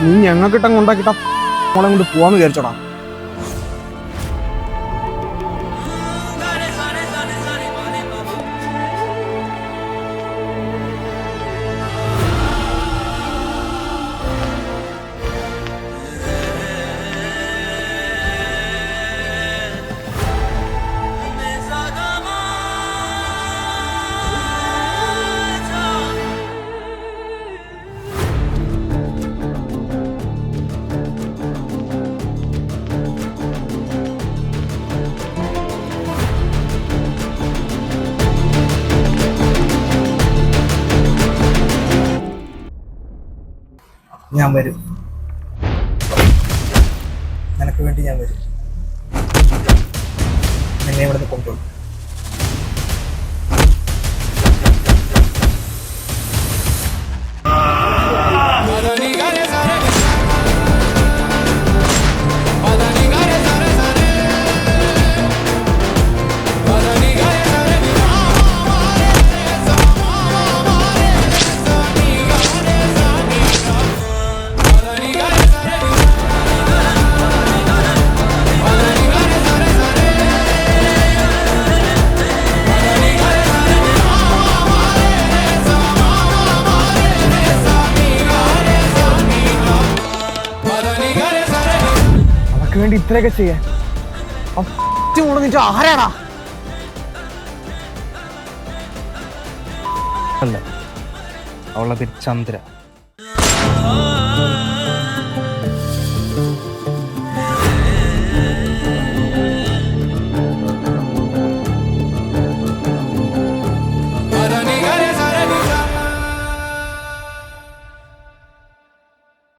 നീ ഞങ്ങൾക്കിട്ടങ്ങ് ഉണ്ടാക്കിട്ട മോളെ കൊണ്ട് പോവാന്ന് വിചാരിച്ചോടാ. ഞാൻ വരും, നിനക്ക് വേണ്ടി ഞാൻ വരും. നിന്നെ ഇവിടുന്ന് കൊണ്ടുപോകും. വേണ്ടി ഇത്രയൊക്കെ ചെയ്യാൻ ആരാടാ? അല്ല, അവളുടെ പേര് ചന്ദ്ര.